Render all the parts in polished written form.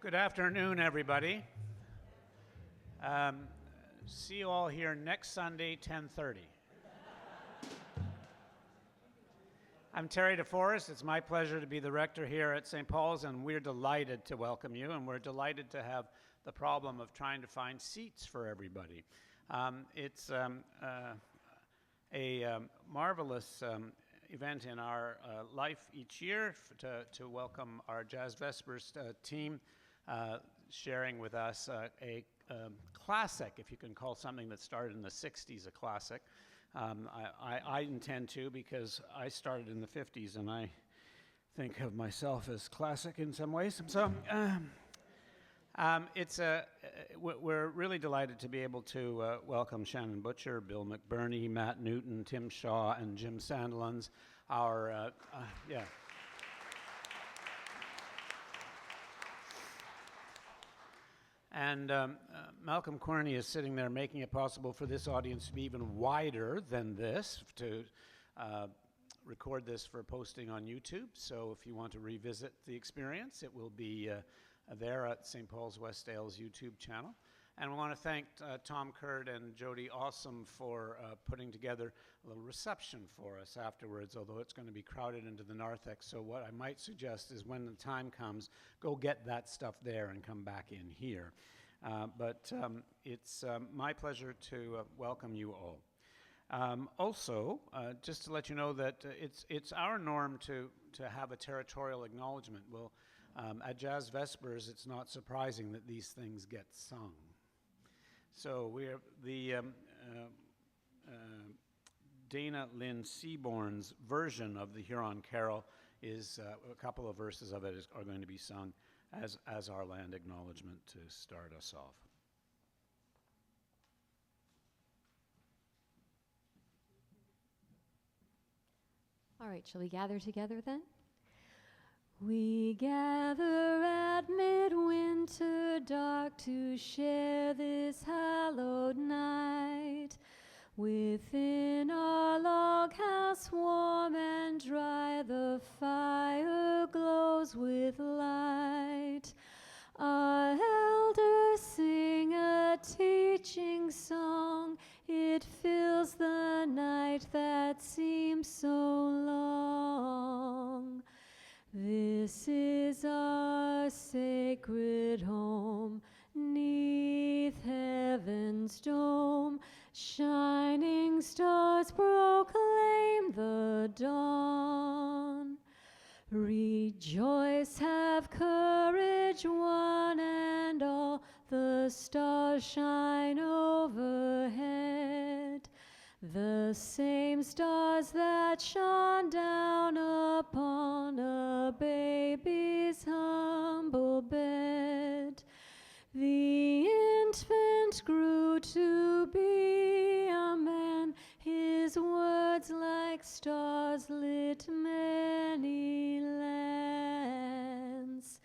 Good afternoon, everybody. See you all here next Sunday, 10:30. I'm Terry DeForest. It's my pleasure to be the rector here at St. Paul's, and we're delighted to welcome you, and we're delighted to have the problem of trying to find seats for everybody. It's a marvelous event in our life each year to welcome our Jazz Vespers team sharing with us a classic, if you can call something that started in the 60s a classic. I intend to, because I started in the 50s and I think of myself as classic in some ways. So we're really delighted to be able to welcome Shannon Butcher, Bill McBirnie, Matt Newton, Tim Shaw, and Jim Sandilands. And Malcolm Querney is sitting there making it possible for this audience to be even wider than this, to record this for posting on YouTube. So if you want to revisit the experience, it will be there at St. Paul's Westdale's YouTube channel. And we want to thank Tom Curd and Jody Awesome for putting together a little reception for us afterwards, although it's going to be crowded into the narthex. So what I might suggest is when the time comes, go get that stuff there and come back in here. But it's my pleasure to welcome you all. Also, just to let you know that it's our norm to have a territorial acknowledgement. Well, at Jazz Vespers, it's not surprising that these things get sung. So we're the Dana Lynn Seaborn's version of the Huron Carol is a couple of verses of it are going to be sung as our land acknowledgement to start us off. All right, shall we gather together then? We gather at midwinter dark to share this hallowed night. Within our log house warm and dry, the fire glows with light. Our elders sing a teaching song. It fills the night that seems so long. This is our sacred home, 'neath heaven's dome. Shining stars proclaim the dawn. Rejoice, have courage, one and all. The stars shine overhead. The same stars that shone down upon a baby's humble bed. The infant grew to be a man. His words like stars lit many lands.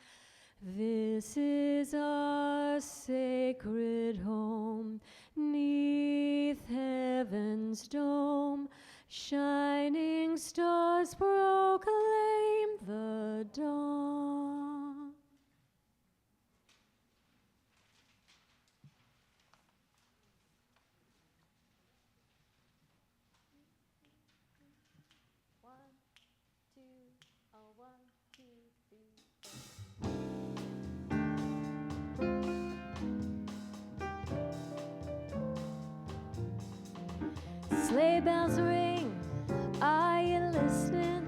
This is our sacred home, 'neath heaven's dome. Shining stars proclaim the dawn. One, two, oh, 1, 2, 3, 4. Sleigh bells ring, are you listening?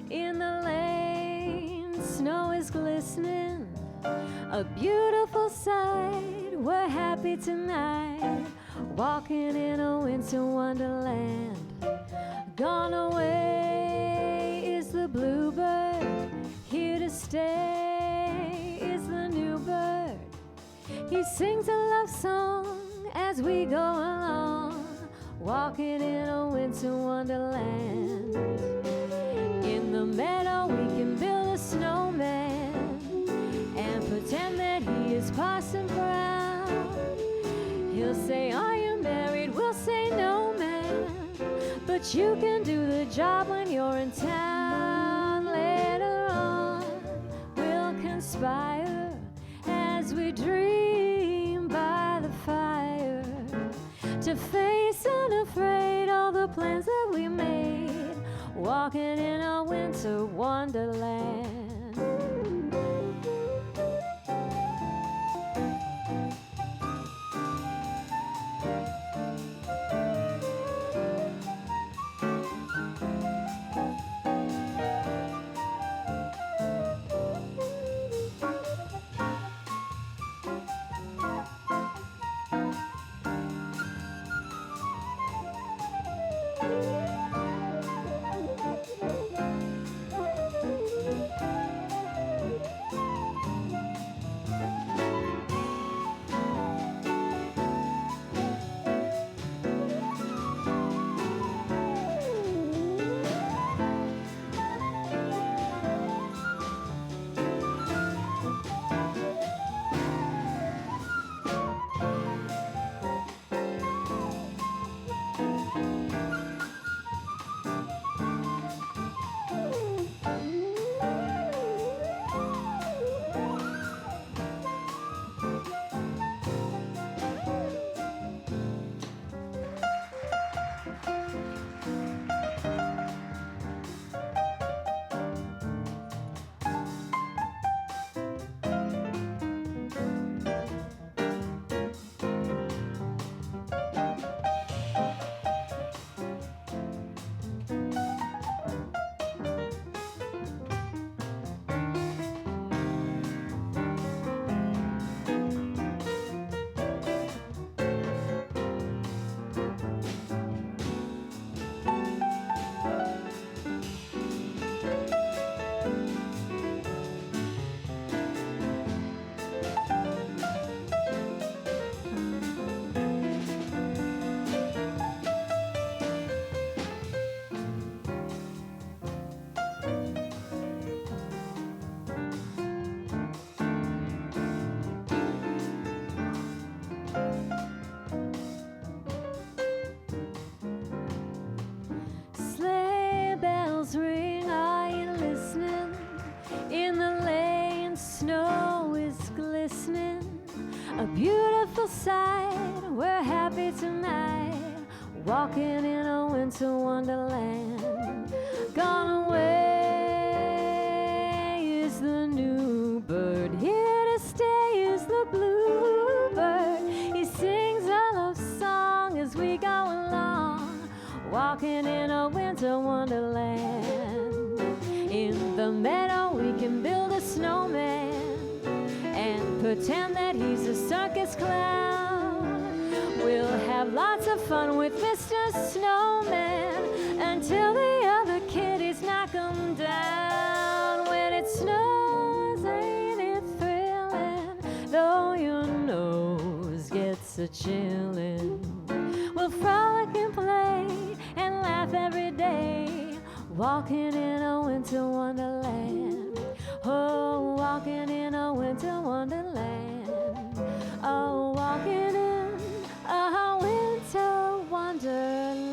In the lane, snow is glistening. A beautiful sight, we're happy tonight. Walking in a winter wonderland. Gone away is the bluebird. Here to stay is the new bird. He sings a love song as we go along. Walking in a winter wonderland. In the meadow we can build a snowman and pretend that he is Parson Brown. He'll say, are you married? We'll say, no, man. But you can do the job when you're in town. Later on we'll conspire walking in a winter wonderland. Sleigh bells ring, are you listening? In the lane, snow is glistening. A beautiful sight, we're happy tonight, walking in a winter wonderland. Gone away is the new bird, here to stay is the bluebird. He sings a love song as we go along, walking in a winter wonderland. In the meadow we can build a snowman and pretend that he's a circus clown. We'll have lots of fun with Mr. Snowman until the other kiddies knock him down. When it snows, ain't it thrilling, though your nose gets a chillin'. We'll frolic and play and laugh every day, walking in a winter wonderland. Oh, walking in a winter wonderland. Oh, walking in a winter wonderland.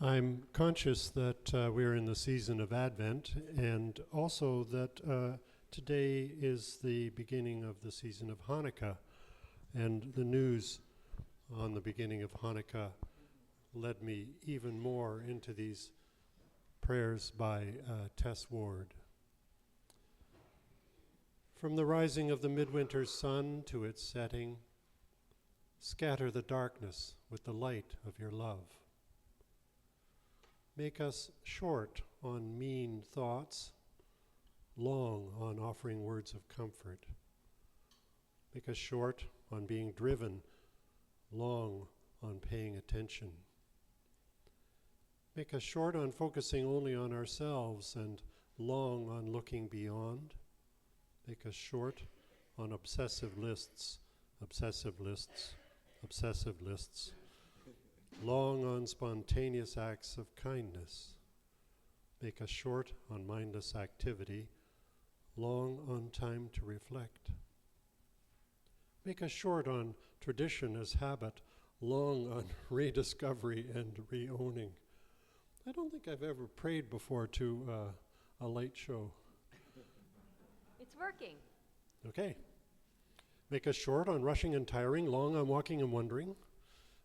I'm conscious that we're in the season of Advent, and also that today is the beginning of the season of Hanukkah, and the news on the beginning of Hanukkah led me even more into these prayers by Tess Ward. From the rising of the midwinter sun to its setting, scatter the darkness with the light of your love. Make us short on mean thoughts, long on offering words of comfort. Make us short on being driven, long on paying attention. Make us short on focusing only on ourselves and long on looking beyond. Make us short on obsessive lists, obsessive lists, obsessive lists. Long on spontaneous acts of kindness. Make us short on mindless activity, long on time to reflect. Make us short on tradition as habit, long on rediscovery and re-owning. I don't think I've ever prayed before to a light show. It's working. Okay. Make us short on rushing and tiring, long on walking and wondering.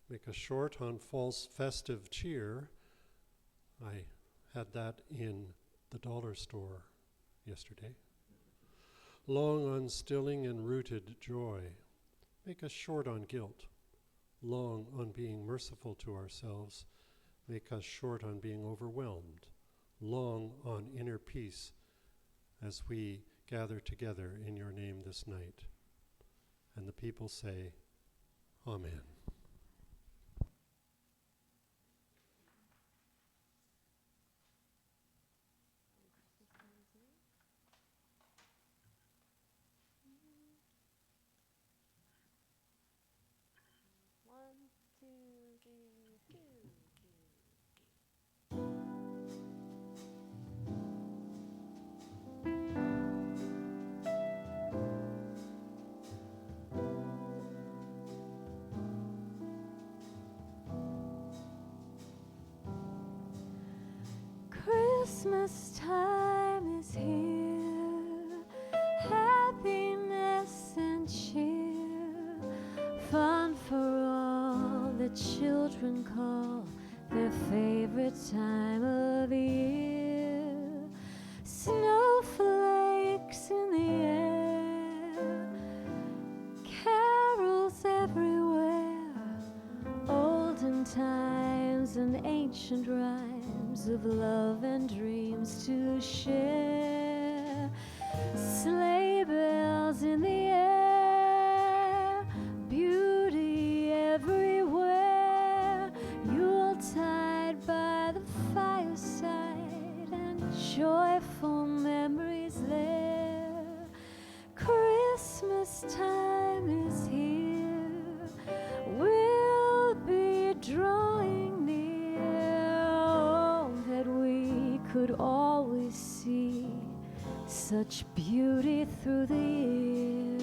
Make us short on false festive cheer. I had that in the dollar store yesterday. Long on stilling and rooted joy. Make us short on guilt. Long on being merciful to ourselves. Make us short on being overwhelmed. Long on inner peace as we gather together in your name this night. And the people say, Amen. One, two, three, two. Christmas time is here, happiness and cheer, fun for all the children call their favorite time of year. Snowflakes in the air, carols everywhere, olden times and ancient rhymes of love and dreams to share. Sleigh bells in the air, beauty everywhere, Yuletide by the fireside and joyful memories there. Christmas time is here, we'll be drawing near. Oh, that we could always see such beauty through the year.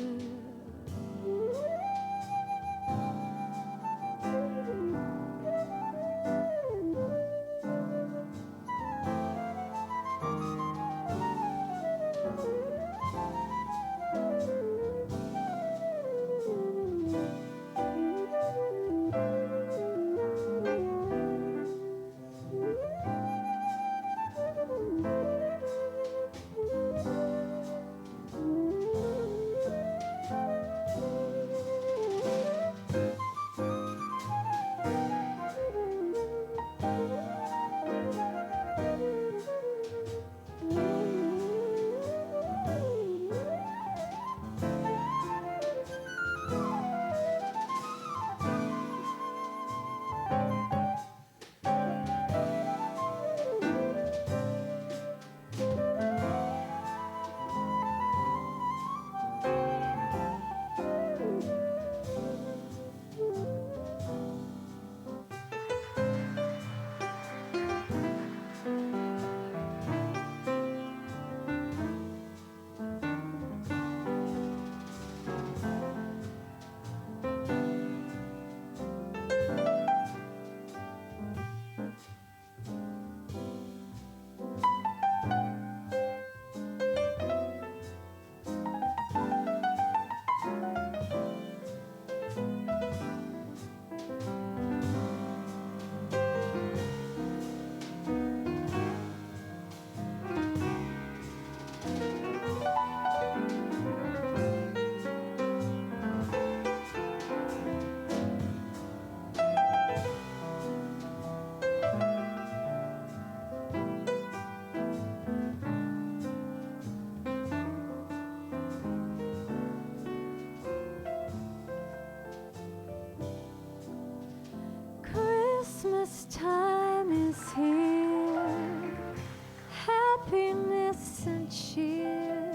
Christmas time is here, happiness and cheer,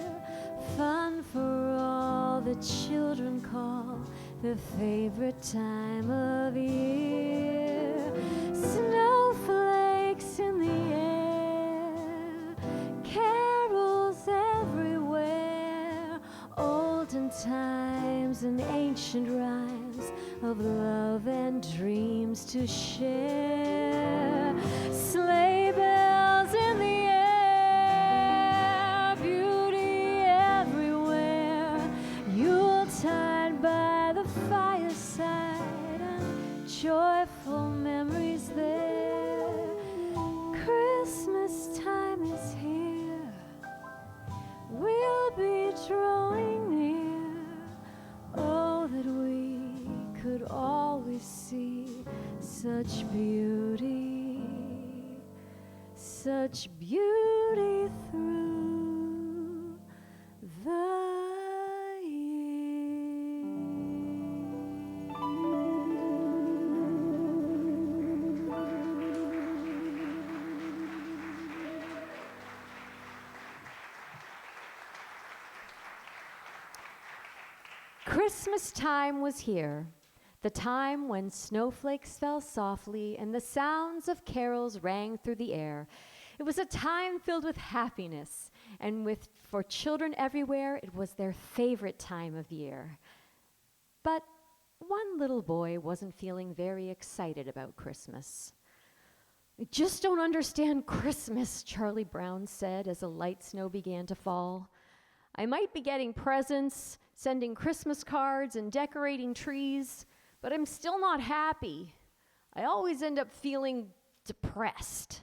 fun for all the children call their favorite time of year. Snowflakes in the air, carols everywhere, olden times chimes and ancient rhymes of love and dreams to share. Sleigh bells in the air, beauty everywhere, Yuletide by the fireside, and joyful memories there. Christmas time is here, we'll be drawing near. Oh, that we could always see such beauty through the Christmas time was here, the time when snowflakes fell softly and the sounds of carols rang through the air. It was a time filled with happiness, and for children everywhere, it was their favorite time of year. But one little boy wasn't feeling very excited about Christmas. "I just don't understand Christmas," Charlie Brown said as a light snow began to fall. "I might be getting presents, sending Christmas cards, and decorating trees, but I'm still not happy. I always end up feeling depressed."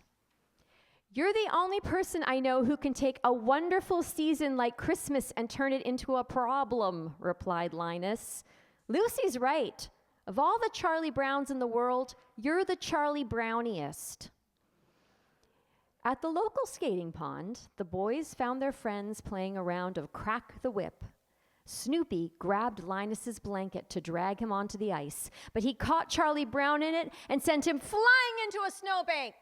"You're the only person I know who can take a wonderful season like Christmas and turn it into a problem," replied Linus. "Lucy's right. Of all the Charlie Browns in the world, you're the Charlie Browniest." At the local skating pond, the boys found their friends playing a round of Crack the Whip. Snoopy grabbed Linus's blanket to drag him onto the ice, but he caught Charlie Brown in it and sent him flying into a snowbank.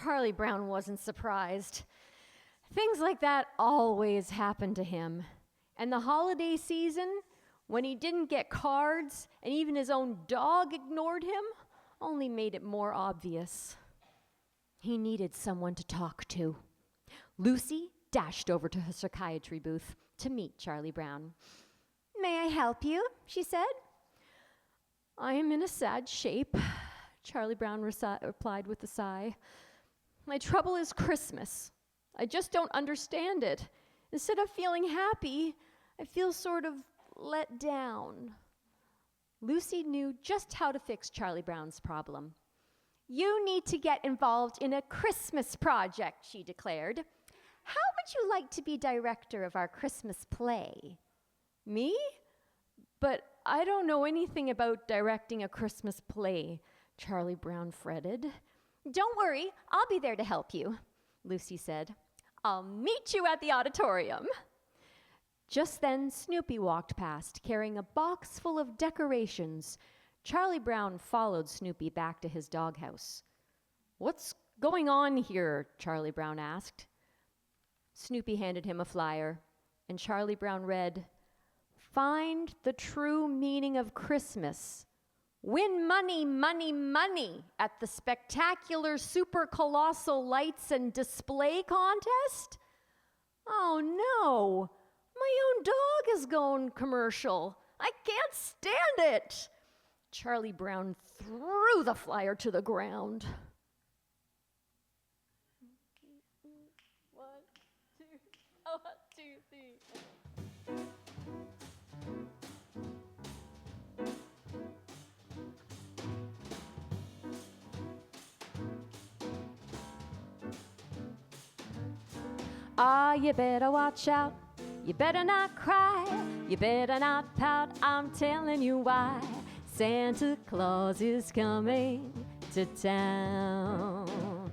Charlie Brown wasn't surprised. Things like that always happened to him. And the holiday season, when he didn't get cards and even his own dog ignored him, only made it more obvious. He needed someone to talk to. Lucy dashed over to her psychiatry booth to meet Charlie Brown. "May I help you?" she said. "I am in a sad shape," Charlie Brown replied with a sigh. "My trouble is Christmas. I just don't understand it. Instead of feeling happy, I feel sort of let down." Lucy knew just how to fix Charlie Brown's problem. "You need to get involved in a Christmas project," she declared. "How would you like to be director of our Christmas play?" "Me? But I don't know anything about directing a Christmas play," Charlie Brown fretted. "Don't worry, I'll be there to help you," Lucy said. "I'll meet you at the auditorium." Just then, Snoopy walked past, carrying a box full of decorations. Charlie Brown followed Snoopy back to his doghouse. "What's going on here?" Charlie Brown asked. Snoopy handed him a flyer, and Charlie Brown read, "Find the true meaning of Christmas. Win money, money, money at the spectacular super colossal lights and display contest." "Oh no, my own dog is going commercial. I can't stand it." Charlie Brown threw the flyer to the ground. 1, 2, 3. Ah, you better watch out. You better not cry. You better not pout. I'm telling you why. Santa Claus is coming to town.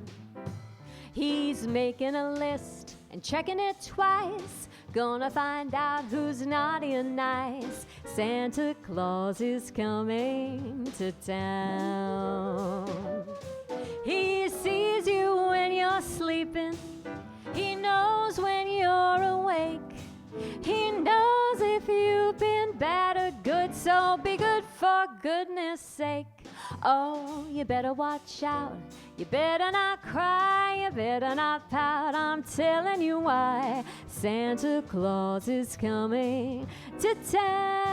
He's making a list and checking it twice. Gonna find out who's naughty and nice. Santa Claus is coming to town. He sees you when you're sleeping. He knows when you're awake. He knows if you've been bad or good, so be good for goodness sake. Oh, you better watch out. You better not cry. You better not pout. I'm telling you why. Santa Claus is coming to town.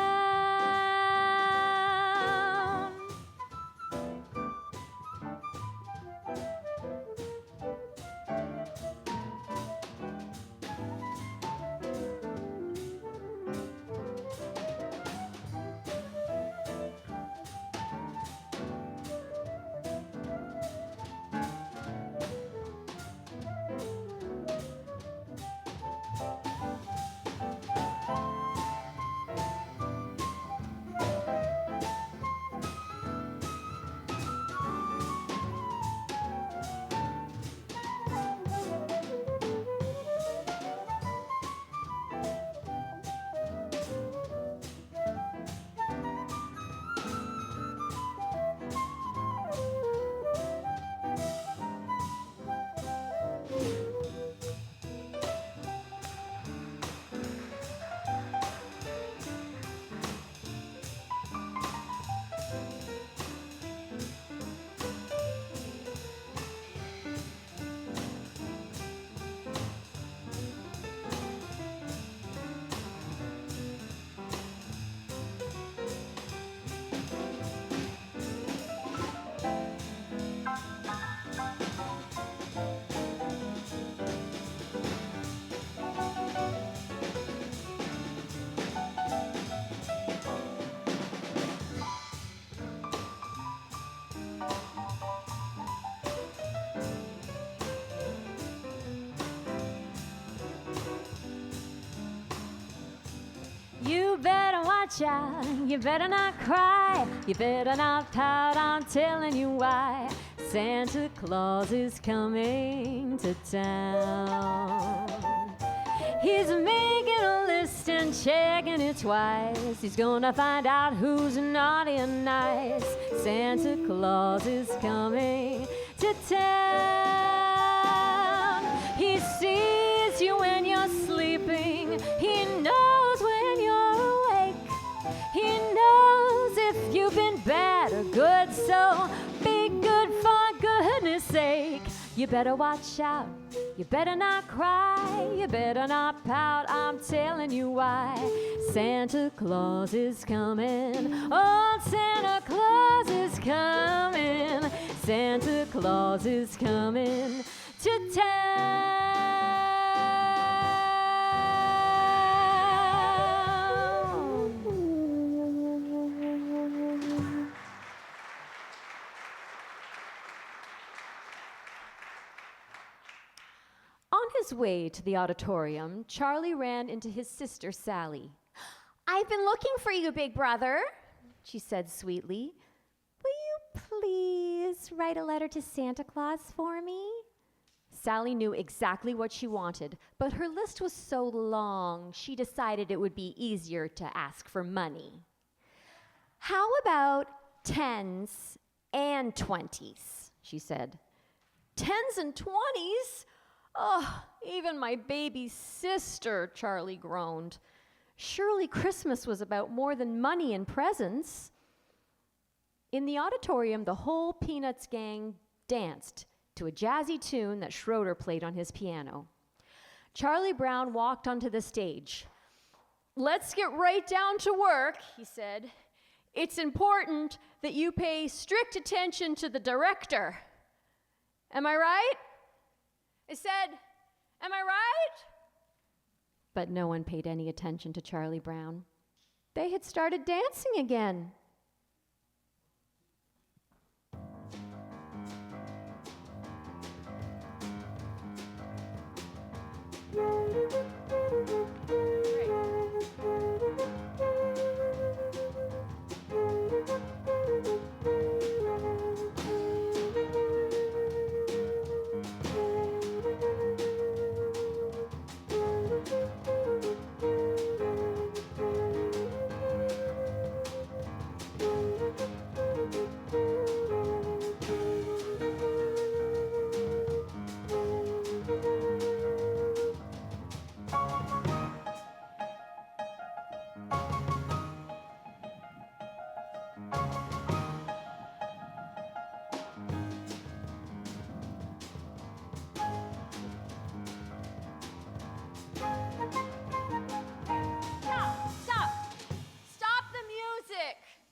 You better watch out, you better not cry, you better not pout, I'm telling you why. Santa Claus is coming to town. He's making a list and checking it twice. He's gonna find out who's naughty and nice. Santa Claus is coming to town. He sees you when you're sleeping. He knows when you're awake. He knows if you've been bad or good, so be good for goodness sake. You better watch out, you better not cry, you better not pout, I'm telling you why. Santa Claus is coming, oh, Santa Claus is coming, Santa Claus is coming to town. On his way to the auditorium, Charlie ran into his sister, Sally. "I've been looking for you, big brother," she said sweetly. "Will you please write a letter to Santa Claus for me?" Sally knew exactly what she wanted, but her list was so long, she decided it would be easier to ask for money. "How about 10s and 20s?" she said. "10s and 20s? Oh, even my baby sister," Charlie groaned. Surely Christmas was about more than money and presents. In the auditorium, the whole Peanuts gang danced to a jazzy tune that Schroeder played on his piano. Charlie Brown walked onto the stage. "Let's get right down to work," he said. "It's important that you pay strict attention to the director. Am I right?" I said, "Am I right?" But no one paid any attention to Charlie Brown. They had started dancing again.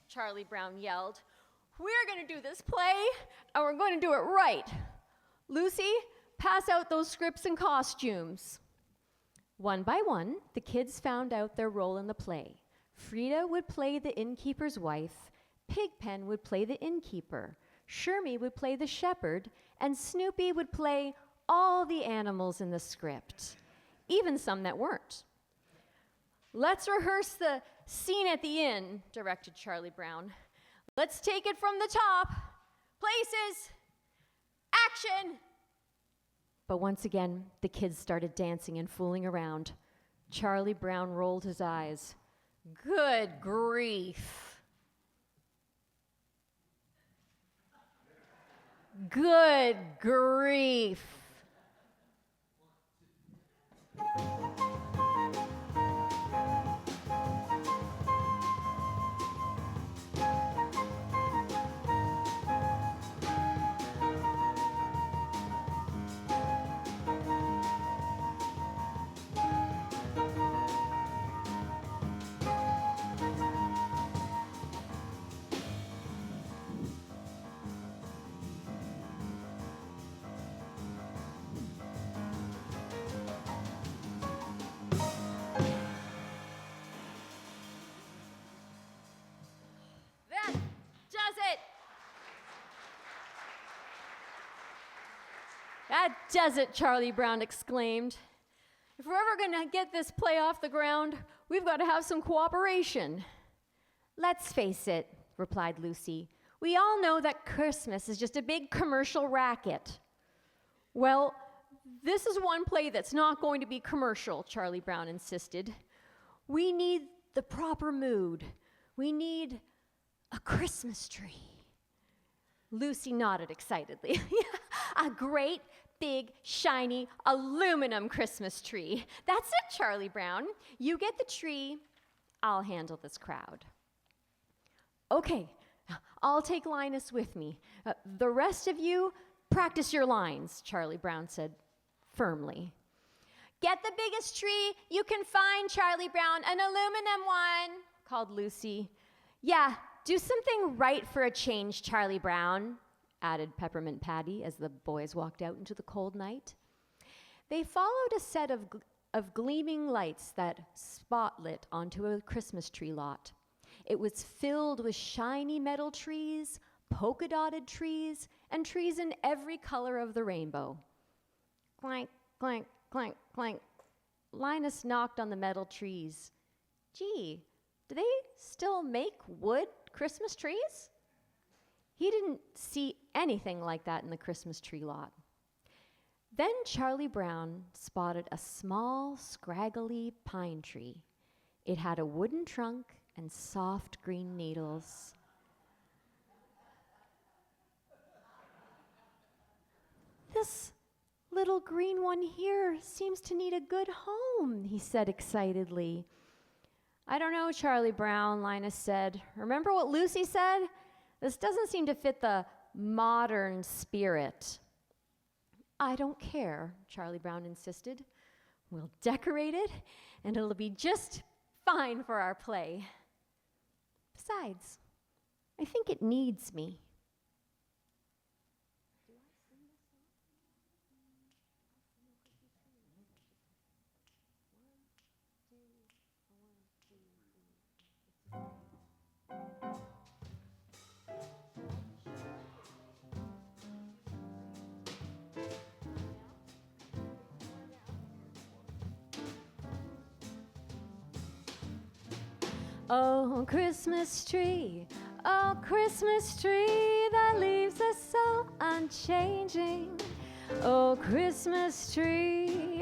Charlie Brown yelled. "We're going to do this play, and we're going to do it right. Lucy, pass out those scripts and costumes." One by one, the kids found out their role in the play. Frida would play the innkeeper's wife, Pigpen would play the innkeeper, Shermie would play the shepherd, and Snoopy would play all the animals in the script, even some that weren't. "Let's rehearse the scene at the inn," directed Charlie Brown. "Let's take it from the top. Places, action!" But once again, the kids started dancing and fooling around. Charlie Brown rolled his eyes. "Good grief. Good grief." "That does it," Charlie Brown exclaimed. "If we're ever going to get this play off the ground, we've got to have some cooperation." "Let's face it," replied Lucy. "We all know that Christmas is just a big commercial racket." "Well, this is one play that's not going to be commercial," Charlie Brown insisted. "We need the proper mood. We need a Christmas tree." Lucy nodded excitedly. A great, big, shiny, aluminum Christmas tree. That's it, Charlie Brown. You get the tree. I'll handle this crowd. Okay, I'll take Linus with me. The rest of you, practice your lines, Charlie Brown said firmly. Get the biggest tree you can find, Charlie Brown, an aluminum one, called Lucy. Yeah, do something right for a change, Charlie Brown, added Peppermint Patty as the boys walked out into the cold night. They followed a set of gleaming lights that spotlit onto a Christmas tree lot. It was filled with shiny metal trees, polka-dotted trees, and trees in every color of the rainbow. Clank, clank, clank, clank. Linus knocked on the metal trees. Gee, do they still make wood Christmas trees? He didn't see anything like that in the Christmas tree lot. Then Charlie Brown spotted a small, scraggly pine tree. It had a wooden trunk and soft green needles. This little green one here seems to need a good home, he said excitedly. I don't know, Charlie Brown, Linus said. Remember what Lucy said? This doesn't seem to fit the modern spirit. I don't care, Charlie Brown insisted. We'll decorate it, and it'll be just fine for our play. Besides, I think it needs me. Oh, Christmas tree, that leaves us so unchanging. Oh, Christmas tree,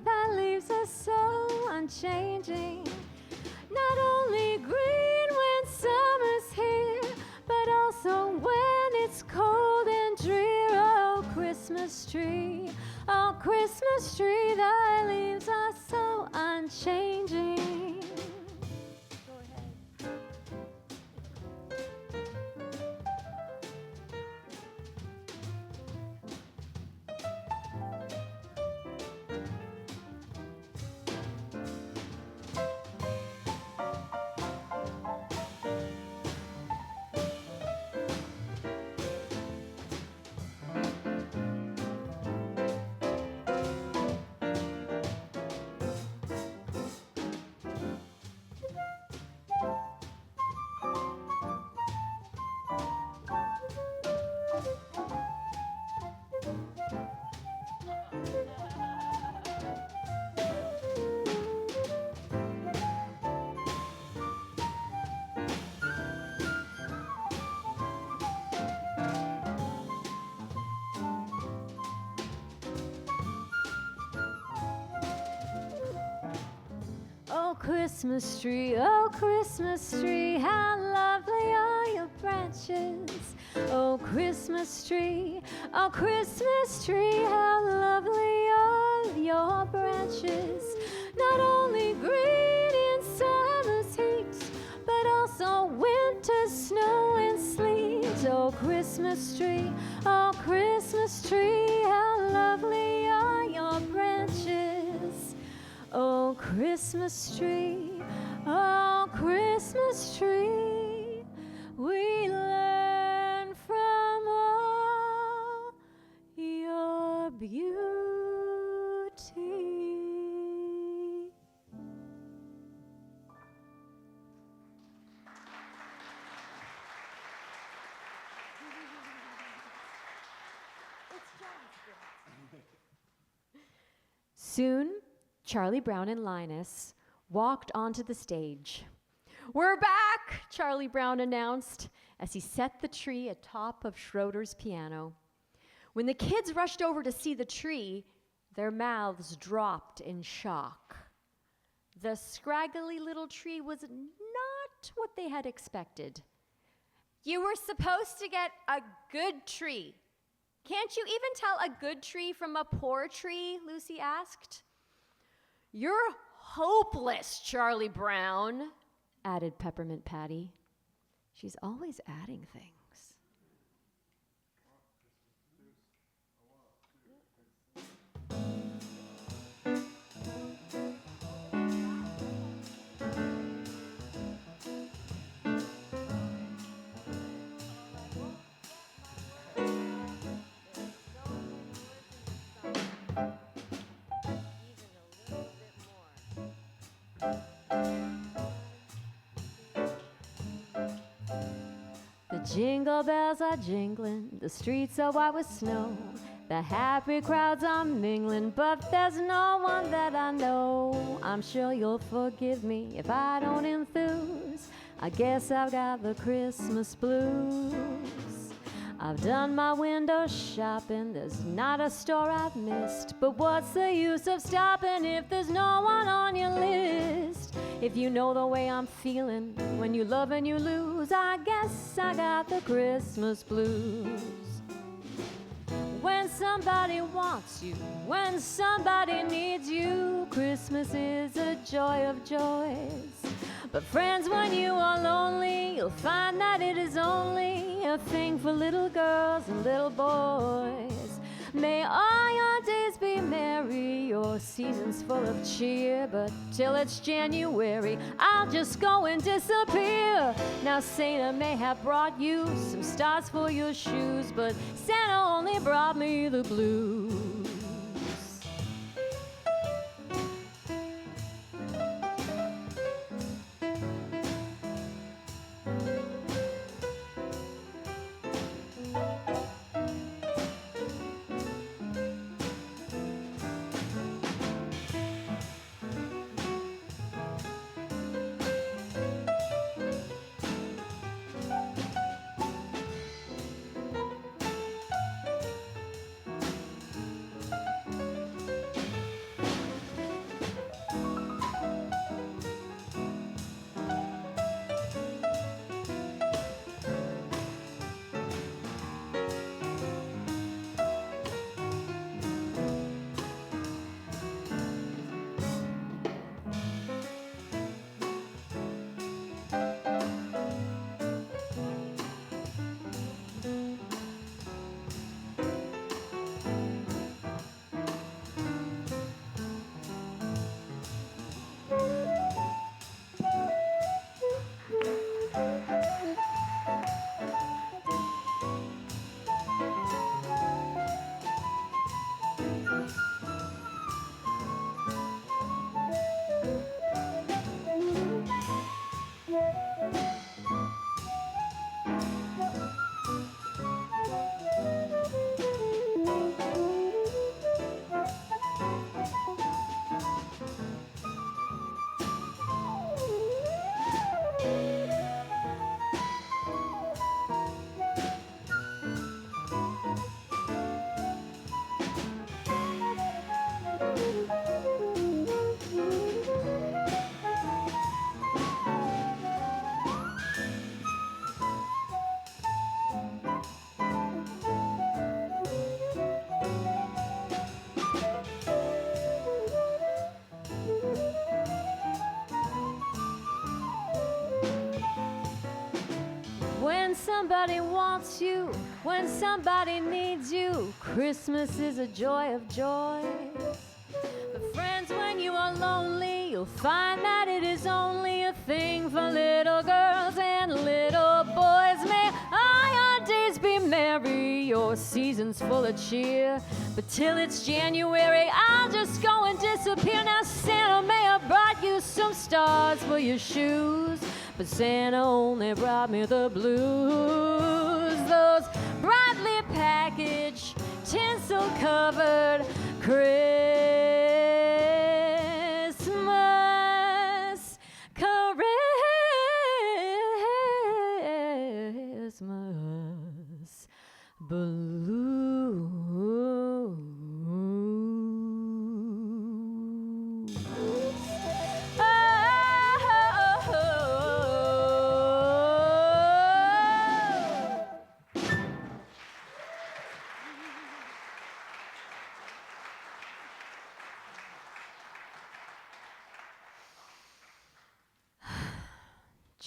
that leaves us so unchanging. Not only green when summer's here, but also when it's cold and drear. Oh, Christmas tree, that leaves us so unchanging. Oh, Christmas tree, how lovely are your branches. Oh, Christmas tree, how lovely are your branches. Not only green in summer's heat, but also winter's snow and sleet. Oh, Christmas tree, how lovely are your branches. Oh, Christmas tree, we learn from all your beauty. Soon, Charlie Brown and Linus walked onto the stage. We're back, Charlie Brown announced as he set the tree atop of Schroeder's piano. When the kids rushed over to see the tree, their mouths dropped in shock. The scraggly little tree was not what they had expected. You were supposed to get a good tree, Can't you even tell a good tree from a poor tree? Lucy asked. You're hopeless, Charlie Brown, added Peppermint Patty. She's always adding things. The jingle bells are jingling, the streets are white with snow. The happy crowds are mingling, but there's no one that I know. I'm sure you'll forgive me if I don't enthuse. I guess I've got the Christmas blues. I've done my window shopping, there's not a store I've missed. But what's the use of stopping if there's no one on your list? If you know the way I'm feeling, when you love and you lose, I guess I got the Christmas blues. When somebody wants you, when somebody needs you, Christmas is a joy of joys. But friends, when you are lonely, you'll find that it is only a thing for little girls and little boys. May all your days be merry, your seasons full of cheer. But till it's January, I'll just go and disappear. Now Santa may have brought you some stars for your shoes, but Santa only brought me the blues. When somebody wants you, when somebody needs you, Christmas is a joy of joys. But friends, when you are lonely, you'll find that it is only a thing for little girls and little boys. May all your days be merry, your seasons full of cheer. But till it's January, I'll just go and disappear. Now Santa may have brought you some stars for your shoes, but Santa only brought me the blues. Those brightly packaged, tinsel-covered Christmas, Christmas blues.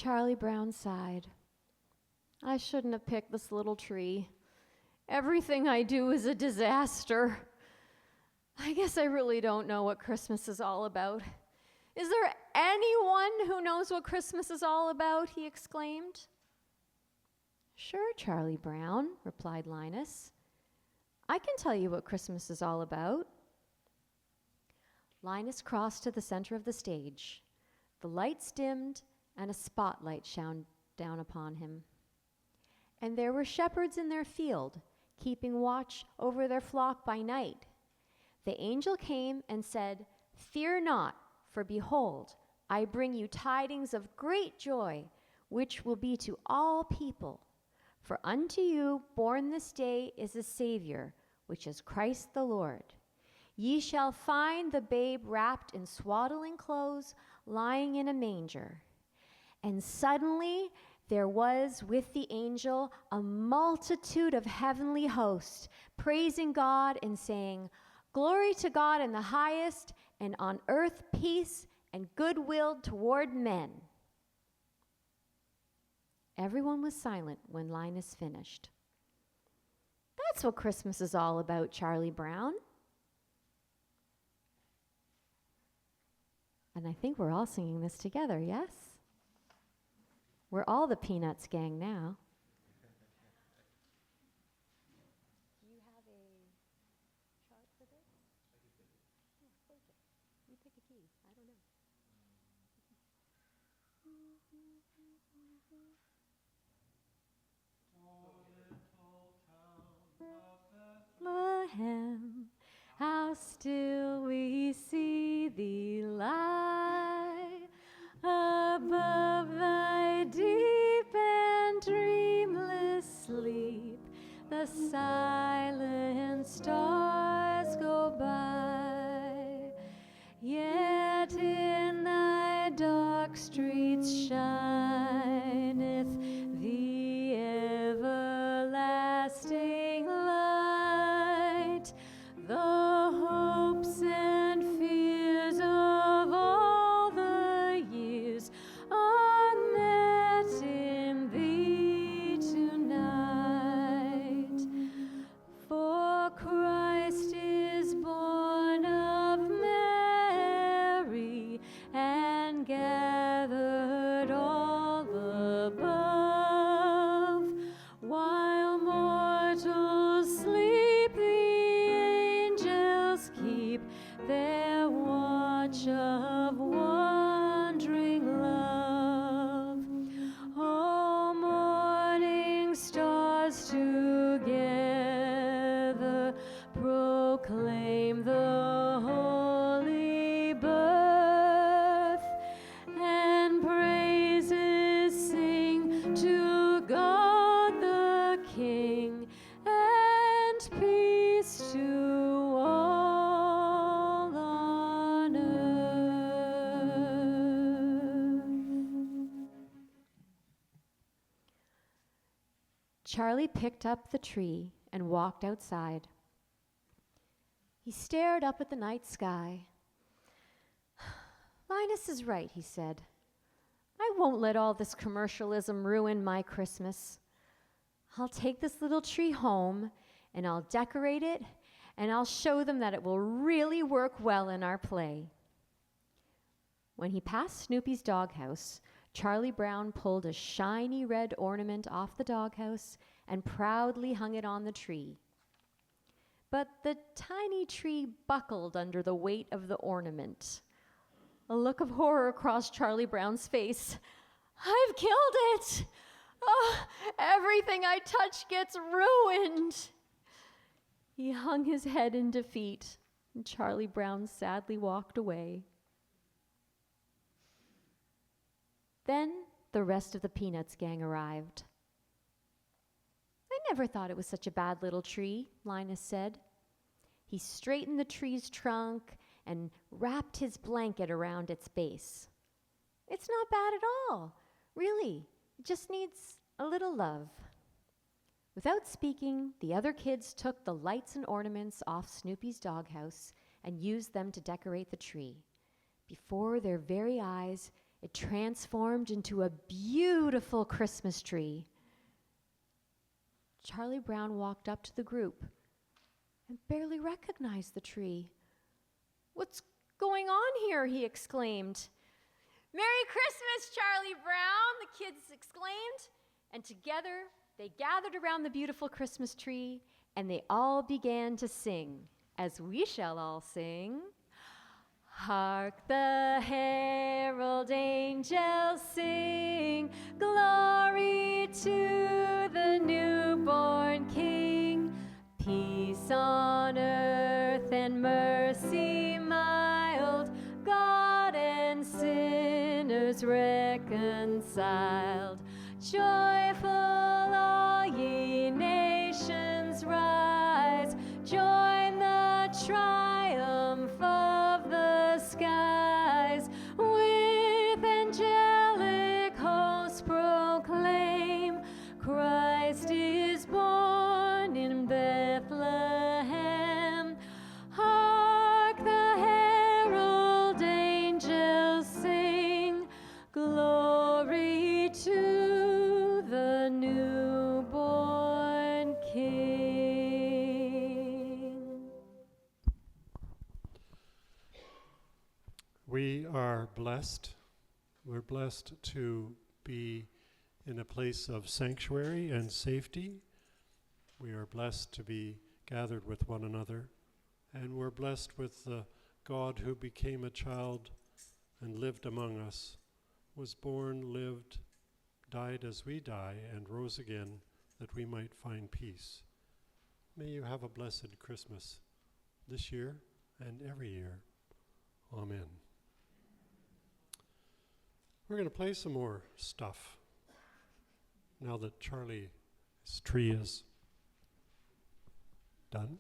Charlie Brown sighed. I shouldn't have picked this little tree. Everything I do is a disaster. I guess I really don't know what Christmas is all about. Is there anyone who knows what Christmas is all about? He exclaimed. Sure, Charlie Brown, replied Linus. I can tell you what Christmas is all about. Linus crossed to the center of the stage. The lights dimmed, and a spotlight shone down upon him. And there were shepherds in their field, keeping watch over their flock by night. The angel came and said, Fear not, for behold, I bring you tidings of great joy, which will be to all people. For unto you born this day is a Savior, which is Christ the Lord. Ye shall find the babe wrapped in swaddling clothes, lying in a manger. And suddenly there was with the angel a multitude of heavenly hosts, praising God and saying, Glory to God in the highest, and on earth peace and goodwill toward men. Everyone was silent when Linus finished. That's what Christmas is all about, Charlie Brown. And I think we're all singing this together, yes? We're all the Peanuts gang now. Do you have a chart for this? Yeah, take it. You pick a key. I don't know. Bethlehem, how still we see thee lie above thy deep and dreamless sleep. The silent stars go by, yet in thy dark streets shineth the everlasting light. The hopes and fears of all the years are met in thee tonight. For Christ is born of Mary and gathered all above. While mortals sleep, the angels keep their watch of wandering love. Oh, morning stars together proclaim the holy birth, and praises sing to God the King, and peace to all on earth. Charlie picked up the tree and walked outside. He stared up at the night sky. Linus is right, he said. I won't let all this commercialism ruin my Christmas. I'll take this little tree home and I'll decorate it and I'll show them that it will really work well in our play. When he passed Snoopy's doghouse, Charlie Brown pulled a shiny red ornament off the doghouse and proudly hung it on the tree. But the tiny tree buckled under the weight of the ornament. A look of horror crossed Charlie Brown's face. I've killed it! Oh, everything I touch gets ruined! He hung his head in defeat, and Charlie Brown sadly walked away. Then the rest of the Peanuts gang arrived. I never thought it was such a bad little tree, Linus said. He straightened the tree's trunk and wrapped his blanket around its base. It's not bad at all, really. It just needs a little love. Without speaking, the other kids took the lights and ornaments off Snoopy's doghouse and used them to decorate the tree. Before their very eyes, It transformed into a beautiful Christmas tree. Charlie Brown walked up to the group and barely recognized the tree. "What's going on here?" he exclaimed. "Merry Christmas, Charlie Brown," the kids exclaimed. And together they gathered around the beautiful Christmas tree and they all began to sing, as we shall all sing. Hark the herald angels sing, glory to the newborn King. Peace on earth and mercy mild, God and sinners reconciled. Joyful all ye nations rise, join the triumph of the skies. With angelic hosts proclaim, Christ is born in Bethlehem. Hark the herald angels sing, glory to the newborn King. We are blessed. We're blessed to be in a place of sanctuary and safety. We are blessed to be gathered with one another. And we're blessed with the God who became a child and lived among us, was born, lived, died as we die, and rose again that we might find peace. May you have a blessed Christmas this year and every year. Amen. We're going to play some more stuff now that Charlie's tree is done.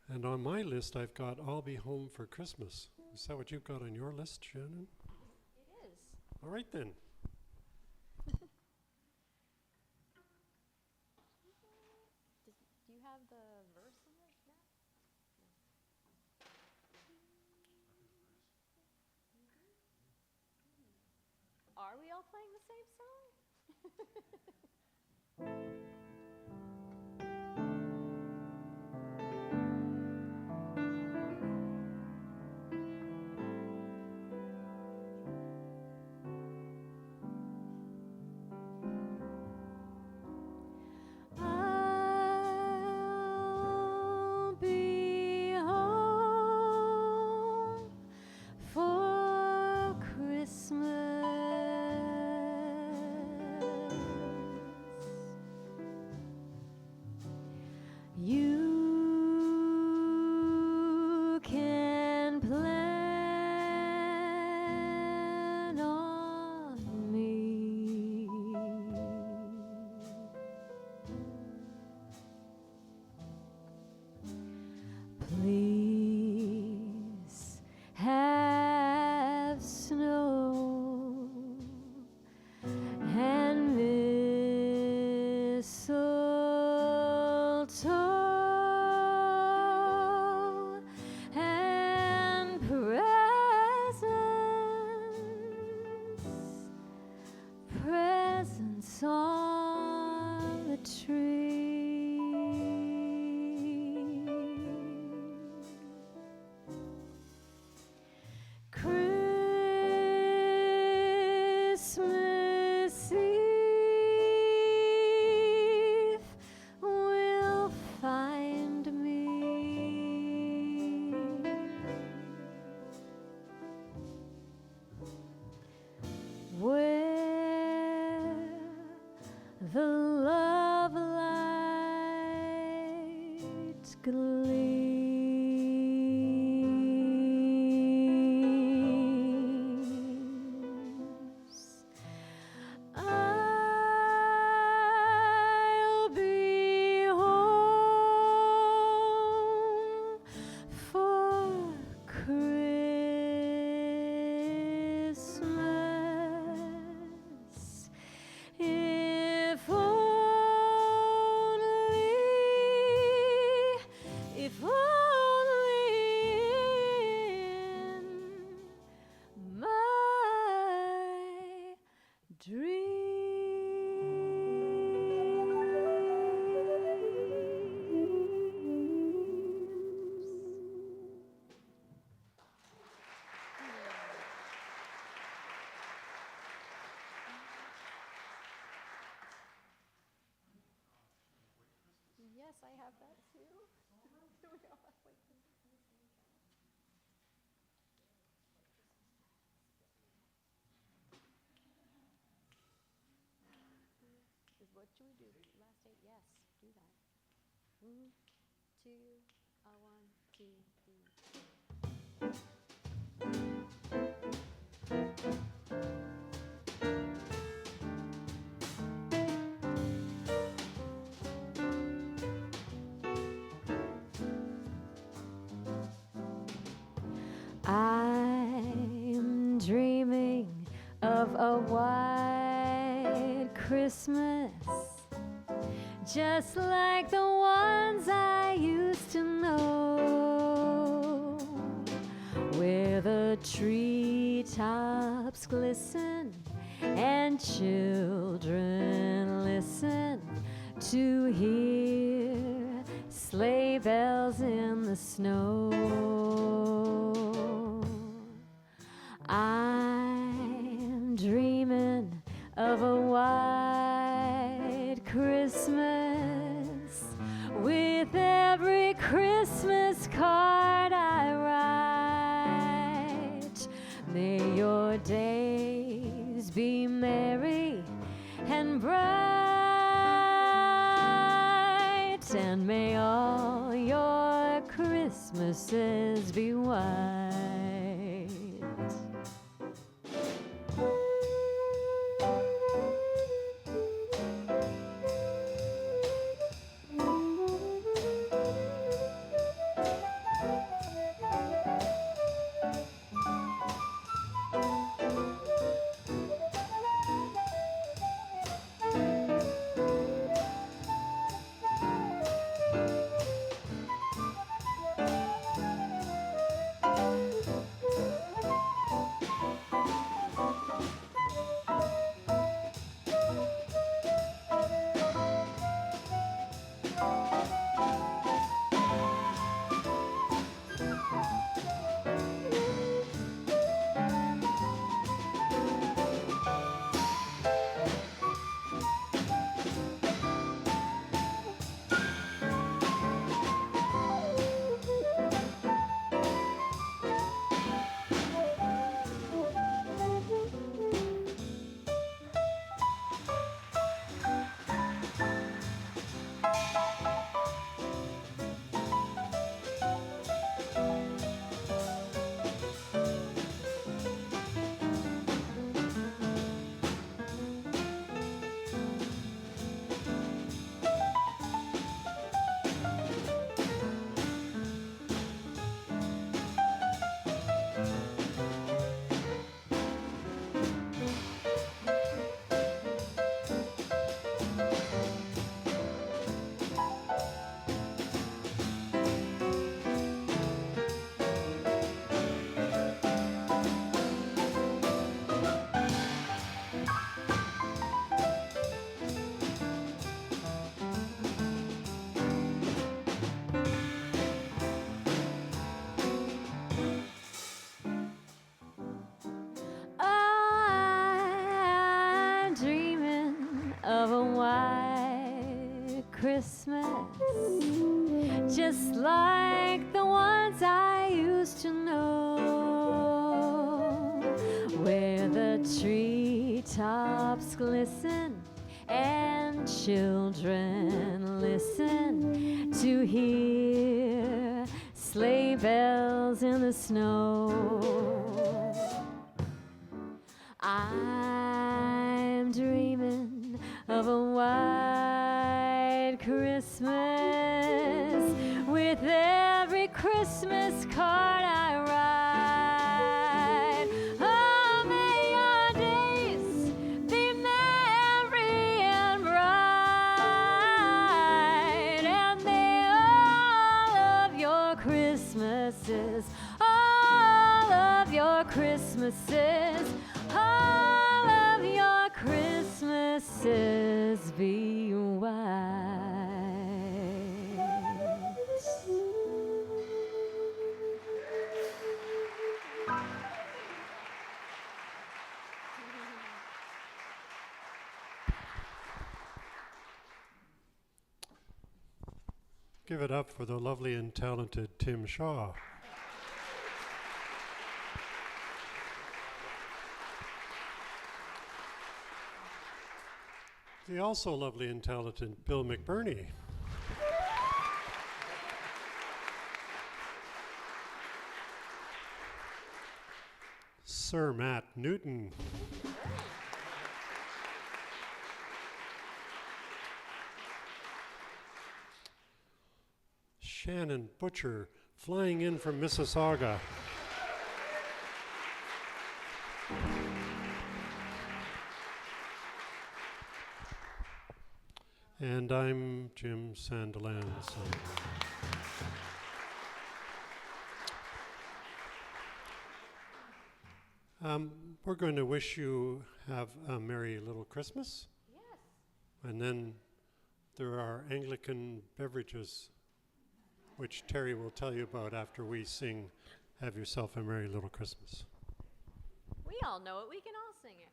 And on my list, I've got I'll Be Home for Christmas. Is that what you've got on your list, Shannon? It is. All right then. Do you have the verse in it? No? Are we all playing the same song? I'll be home for Christmas. You can plan on me. Please have snow and mistletoe and presents on the tree. Christmas Eve Yes, I have that too. We all have like this. What should we do? Last 8? Yes, do that. 2, 1, 2, 3. I'm dreaming of a white Christmas, just like the ones I used to know, where the treetops glisten and children listen to hear sleigh bells in the snow. I'm dreaming of a white Christmas with every Christmas card I write. May your days be merry and bright, and may all your Christmases be white. Christmas, just like the ones I used to know, where the treetops glisten and children listen to hear sleigh bells in the snow. I'm dreaming of a white Christmas with every Christmas card I write. Oh, may your days be merry and bright, and may all of your Christmases, all of your Christmases, all of your Christmases be white. Give it up for the lovely and talented Tim Shaw. The also lovely and talented Bill McBirnie. Sir Matt Newton. Shannon Butcher, flying in from Mississauga. And I'm Jim Sandilands. We're going to wish you have a merry little Christmas. Yes. And then there are Anglican beverages, which Terry will tell you about after we sing Have Yourself a Merry Little Christmas. We all know it. We can all sing it.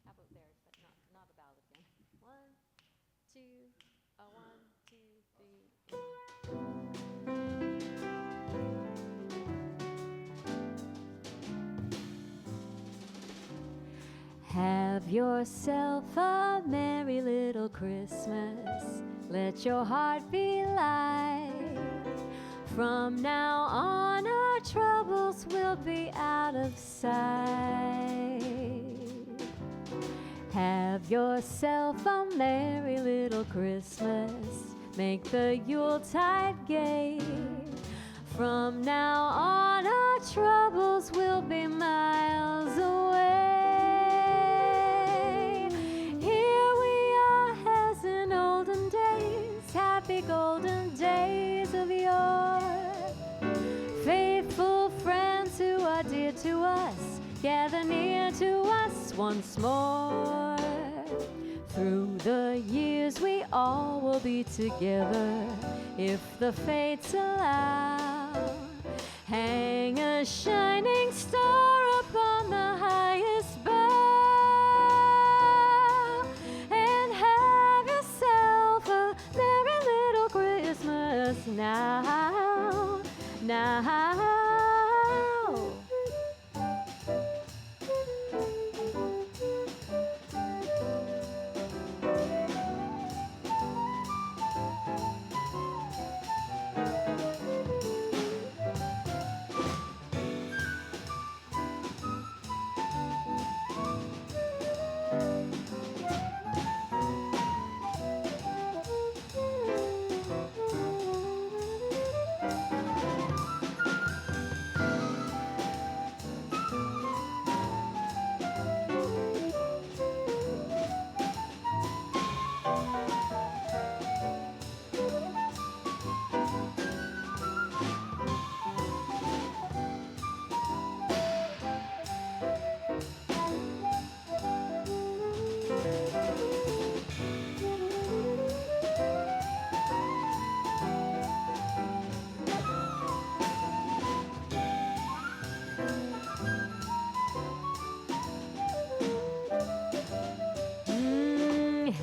How about theirs, but not a ballad again. 1, 2, 1, 2, 3. Have yourself a merry little Christmas. Let your heart be light. From now on, our troubles will be out of sight. Have yourself a merry little Christmas. Make the Yuletide gay. From now on, our troubles will be miles away. Happy golden days of yore. Faithful friends who are dear to us, gather near to us once more. Through the years we all will be together, if the fates allow. Hang a shining star upon the highest bough. Now.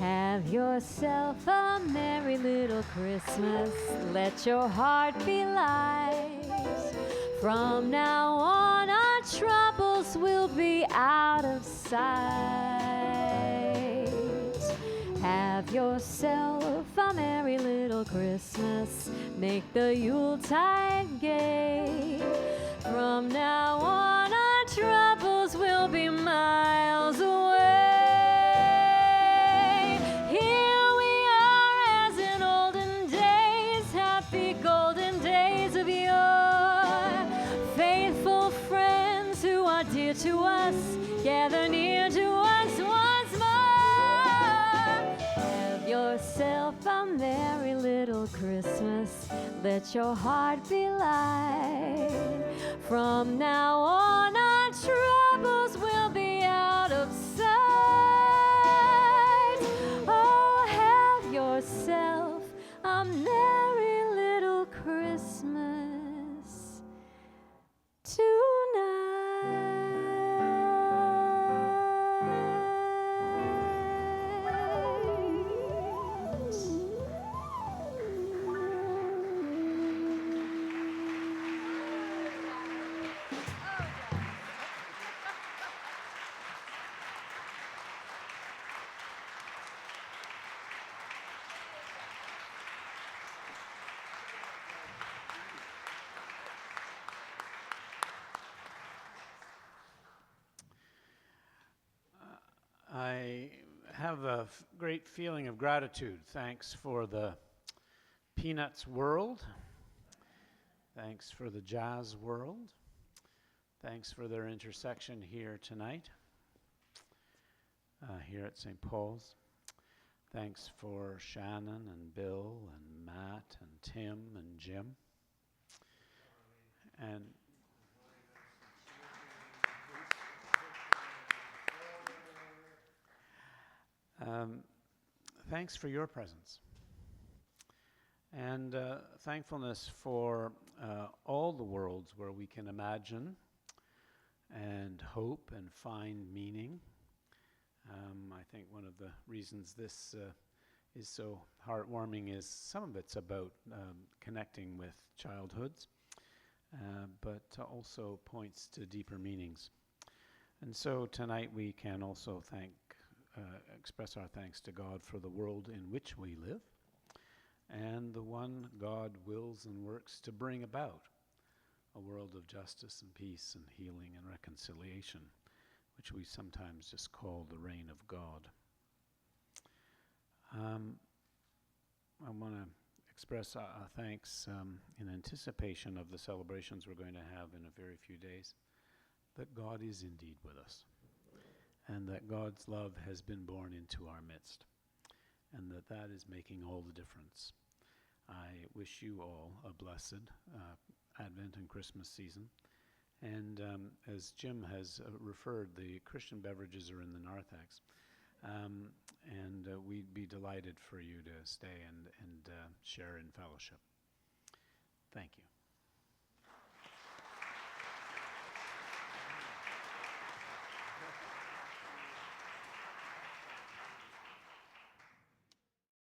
Have yourself a merry little Christmas. Let your heart be light. From now on, our troubles will be out of sight. Have yourself a merry little Christmas. Make the Yuletide gay. From now on, our troubles will be miles away. To us, gather near to us once more. Have yourself a merry little Christmas. Let your heart be light. From now on, our troubles will be out of sight. Oh, have yourself a merry little Christmas tonight. I have a great feeling of gratitude. Thanks for the Peanuts world. Thanks for the jazz world. Thanks for their intersection here tonight, here at St. Paul's. Thanks for Shannon and Bill and Matt and Tim and Jim. And thanks for your presence. And thankfulness for all the worlds where we can imagine and hope and find meaning. I think one of the reasons this is so heartwarming is some of it's about connecting with childhoods, but also points to deeper meanings. And so tonight we can also express our thanks to God for the world in which we live, and the one God wills and works to bring about, a world of justice and peace and healing and reconciliation, which we sometimes just call the reign of God. I want to express thanks in anticipation of the celebrations we're going to have in a very few days, that God is indeed with us, and that God's love has been born into our midst, and that is making all the difference. I wish you all a blessed Advent and Christmas season. And as Jim has referred, the Christian beverages are in the narthex. And we'd be delighted for you to stay and share in fellowship. Thank you.